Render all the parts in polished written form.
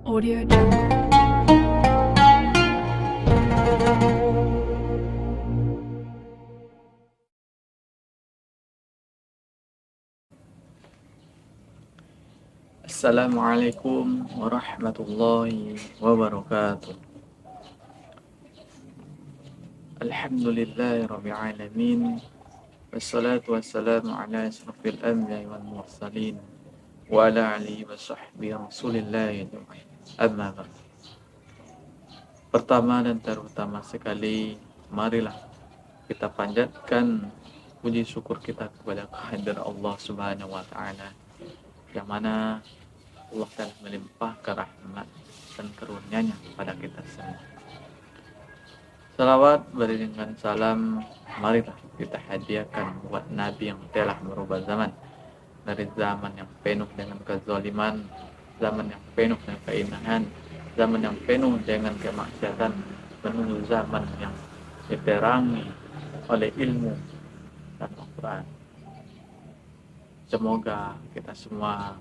Audio Jungle. Assalamualaikum warahmatullahi wabarakatuh. Alhamdulillahi rabbil alamin. Wassalatu wassalamu ala asyrafil anbiya'i wal mursalin wa ala alihi wa sahbihi rasulillahi ajma'in. Amma ba'd. Pertama dan terutama sekali, marilah kita panjatkan puji syukur kita kepada kehadirat Allah Subhanahu wa taala, yang mana Allah telah melimpahkan rahmat dan karunia-Nya kepada kita semua. Salawat beriringan salam, marilah kita hadiahkan buat Nabi yang telah merubah zaman dari zaman yang penuh dengan kezaliman, zaman yang penuh dengan keinahan, zaman yang penuh dengan kemaksiatan, menuju zaman yang diterangi oleh ilmu dan Al-Quran. Semoga kita semua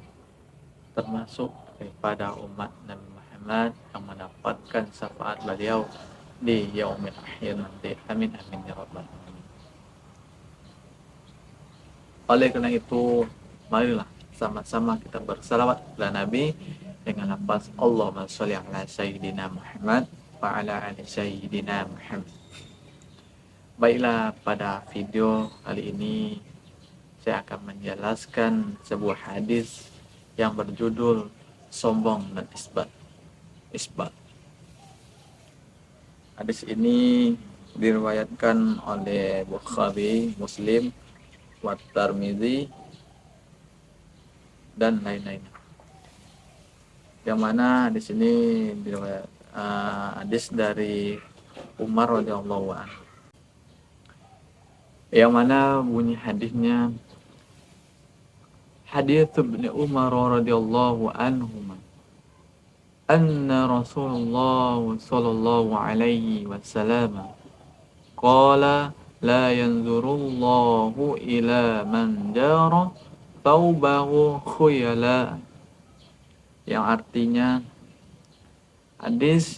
termasuk daripada umat Nabi Muhammad yang mendapatkan syafaat beliau di yaumil akhir nanti. Amin amin ya rabbal alamin. Oleh karena itu, marilah sama-sama kita bersalawat kepada Nabi dengan lafaz Allahumma sholli ala sayyidina Muhammad wa ala ali sayyidina Muhammad. Baiklah, pada video kali ini saya akan menjelaskan sebuah hadis yang berjudul sombong dan isbat. Hadis ini diriwayatkan oleh Bukhari, Muslim, wa Tirmidzi dan lain-lain. Yang mana di sini diriwayat hadis dari Umar radhiyallahu anhu. Yang mana bunyi hadisnya, hadits Ibnu Umar radhiyallahu anhuma anna Rasulullah sallallahu alaihi wasallam qala la yanzurullahu ila man jara thawbahu khuyala, yang artinya hadis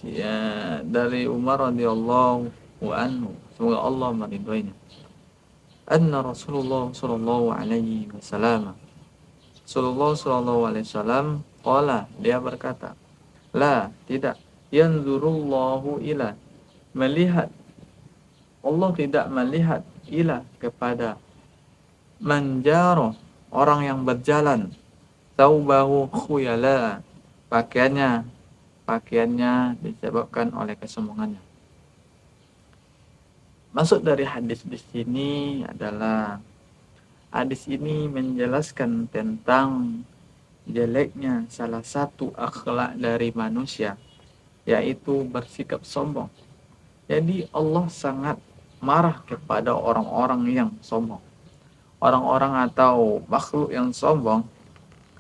dari Umar radhiyallahu anhu, semoga Allah meridhoinya, anna Rasulullah sallallahu alaihi wasallam, Rasulullah sallallahu alaihi wasallam qala, dia berkata, la, tidak, yanzurullahu ila, melihat, Allah tidak melihat, ila, kepada manjaro, orang yang berjalan, taubahu khuyala, pakaiannya disebabkan oleh kesombongannya. Maksud dari hadis di sini adalah, hadis ini menjelaskan tentang jeleknya salah satu akhlak dari manusia, yaitu bersikap sombong. Jadi Allah sangat marah kepada orang-orang yang sombong, orang-orang atau makhluk yang sombong,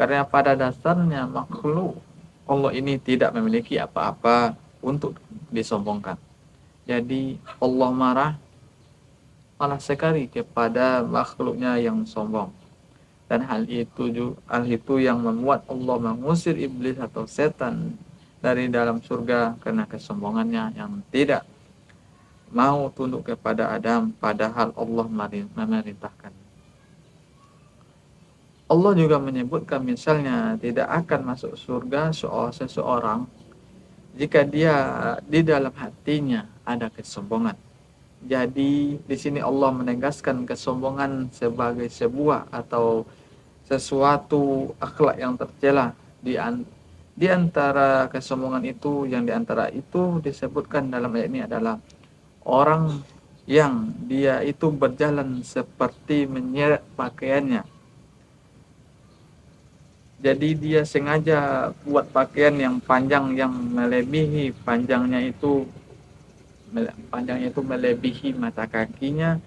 karena pada dasarnya makhluk Allah ini tidak memiliki apa-apa untuk disombongkan. Jadi Allah marah sekali kepada makhluknya yang sombong. Dan hal itu yang membuat Allah mengusir iblis atau setan dari dalam surga karena kesombongannya yang tidak mau tunduk kepada Adam, padahal Allah memerintahkan. Allah juga menyebutkan misalnya tidak akan masuk surga seseorang jika dia di dalam hatinya ada kesombongan. Jadi di sini Allah menegaskan kesombongan sebagai sebuah atau sesuatu akhlak yang tercela. Di antara kesombongan itu, yang di antara itu disebutkan dalam ayat ini adalah orang yang dia itu berjalan seperti menyeret pakaiannya. Jadi dia sengaja buat pakaian yang panjang, yang melebihi panjangnya itu melebihi mata kakinya,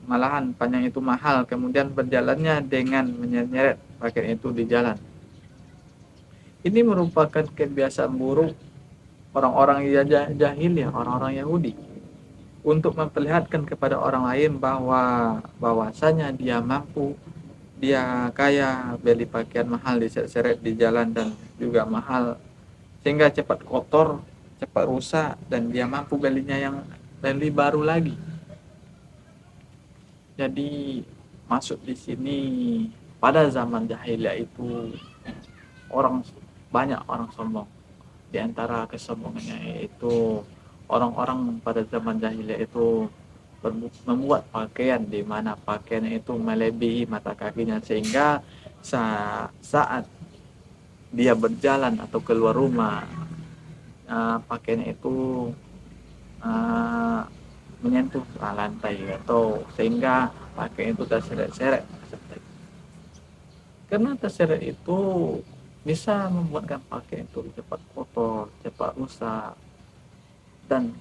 malahan panjang itu mahal, kemudian berjalannya dengan menyeret pakaian itu di jalan. Ini merupakan kebiasaan buruk orang-orang jahiliyah, orang-orang Yahudi, untuk memperlihatkan kepada orang lain bahwasanya dia mampu dia kaya, beli pakaian mahal diseret-seret di jalan dan juga mahal sehingga cepat kotor, cepat rusak dan dia mampu belinya yang beli baru lagi. Jadi masuk di sini pada zaman jahiliyah itu orang banyak orang sombong. Di antara kesombongannya yaitu orang-orang pada zaman jahiliyah itu membuat pakaian di mana pakaiannya itu melebihi mata kakinya sehingga saat dia berjalan atau keluar rumah pakaiannya itu uh, menyentuh lantai atau sehingga pakaian itu terseret-seret. Karena terseret itu bisa membuatkan pakaian itu cepat kotor, cepat rusak, dan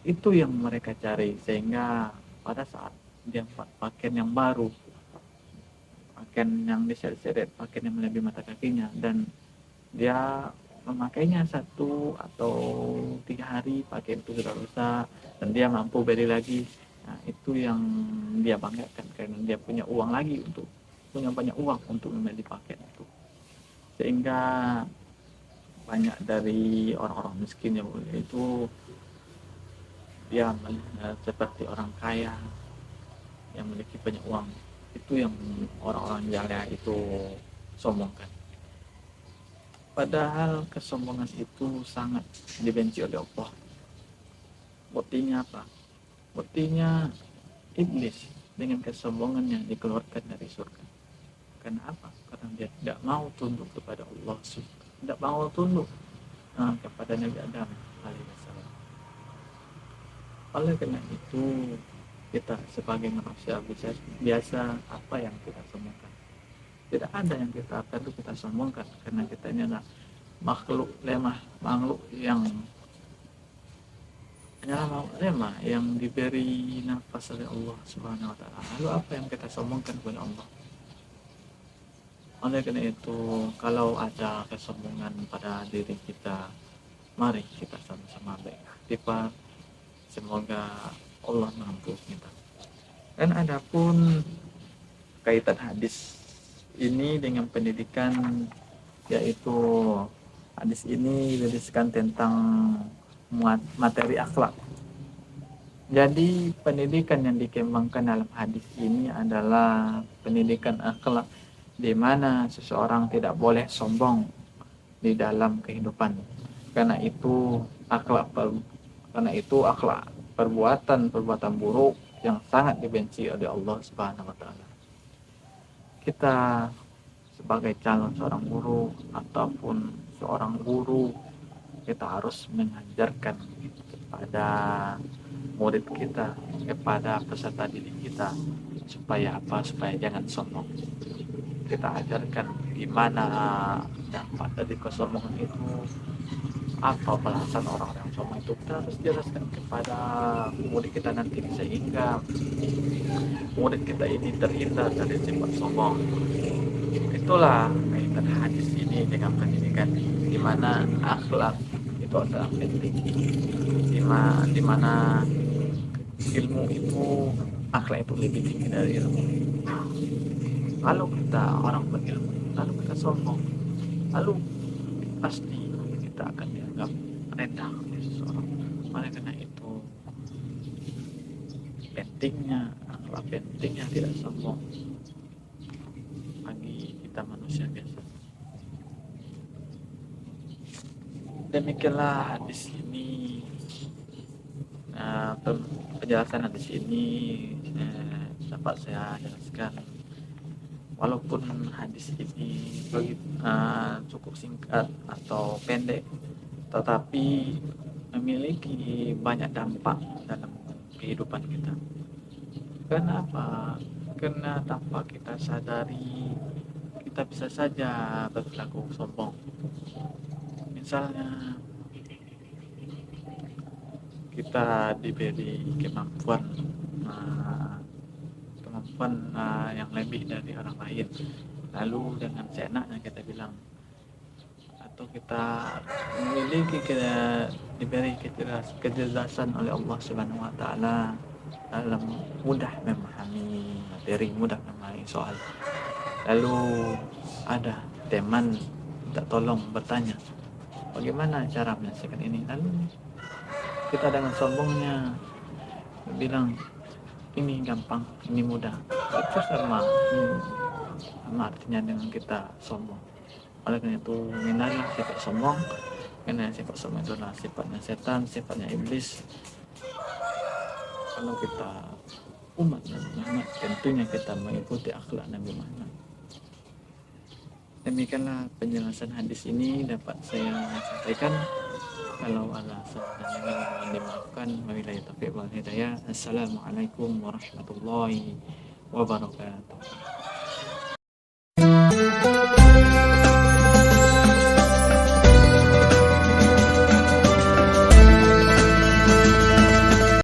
itu yang mereka cari sehingga pada saat dia pakaian yang baru, pakaian yang diseret-seret, pakaian yang melebihi mata kakinya dan dia memakainya 1 atau 3 hari pakaian itu sudah rusak dan dia mampu beli lagi. Nah, itu yang dia banggakan karena dia punya uang lagi untuk punya banyak uang untuk membeli pakaian itu sehingga banyak dari orang-orang miskin yang itu dia seperti orang kaya yang memiliki banyak uang. Itu yang orang-orang jahiliyah itu sombongkan. Padahal kesombongan itu sangat dibenci oleh Allah. Buktinya apa? Buktinya iblis dengan kesombongannya dikeluarkan dari surga. Karena apa? Karena dia tidak mau tunduk kepada Allah, tidak mau tunduk kepada Nabi Adam alaihissalam. Oleh karena itu kita sebagai manusia biasa apa yang kita sombongkan? Tidak ada yang kita perlu kita sombongkan karena kita ini adalah makhluk lemah, makhluk yang lemah yang diberi nafas oleh Allah Subhanahu wa taala. Lalu apa yang kita sombongkan kepada Allah? Oleh karena itu, kalau ada kesombongan pada diri kita, mari kita sama-sama beristighfar. Semoga Allah mengampuni kita. Dan adapun kaitan hadis ini dengan pendidikan, yaitu hadis ini berisikan tentang materi akhlak. Jadi pendidikan yang dikembangkan dalam hadis ini adalah pendidikan akhlak, di mana seseorang tidak boleh sombong di dalam kehidupan. Karena itu akhlak perbuatan buruk yang sangat dibenci oleh Allah Subhanahu wa taala. Kita sebagai calon seorang guru ataupun seorang guru, kita harus mengajarkan kepada murid kita, kepada peserta didik kita supaya jangan sombong. Kita ajarkan gimana dampak dari kesombongan itu, apa balasan orang-orang sombong itu, kita harus jelaskan kepada murid kita nanti sehingga murid kita ini terhindar dari sifat sombong. Itulah kaitan hadis ini dengan pendidikan, di mana akhlak itu adalah penting, di mana ilmu itu, akhlak itu lebih tinggi dari ilmu. Kalau kita orang berilmu lalu kita sombong, lalu pasti kita akan dianggap rendah oleh seseorang. Oleh karena itu pentingnya tidak sombong bagi kita manusia biasa. Demikianlah hadis ini, penjelasan hadis ini dapat saya jelaskan. Walaupun hadis ini cukup singkat atau pendek, tetapi memiliki banyak dampak dalam kehidupan kita. Kenapa? Karena tanpa kita sadari, kita bisa saja berlaku sombong. Misalnya kita diberi kemampuan yang lebih dari orang lain, lalu dengan seenaknya kita bilang, atau kita diberi kecerdasan oleh Allah Subhanahu wa taala dalam mudah memahami materi, mudah memahami soal, Lalu ada teman minta tolong bertanya, bagaimana cara menyelesaikan ini? Lalu kita dengan sombongnya bilang, ini gampang, ini mudah. Itu sama artinya dengan kita sombong. Oleh karena itu, hindarilah sifat sombong, karena sifat sombong itulah sifatnya setan, sifatnya iblis. Kalau kita umat Nabi Muhammad, tentunya kita mengikuti akhlak Nabi Muhammad. Demikianlah penjelasan hadis ini dapat saya sampaikan. Kalau ada salah yang dimaafkan. Wabillahi taufiq wal hidayah. Assalamualaikum warahmatullahi wabarakatuh.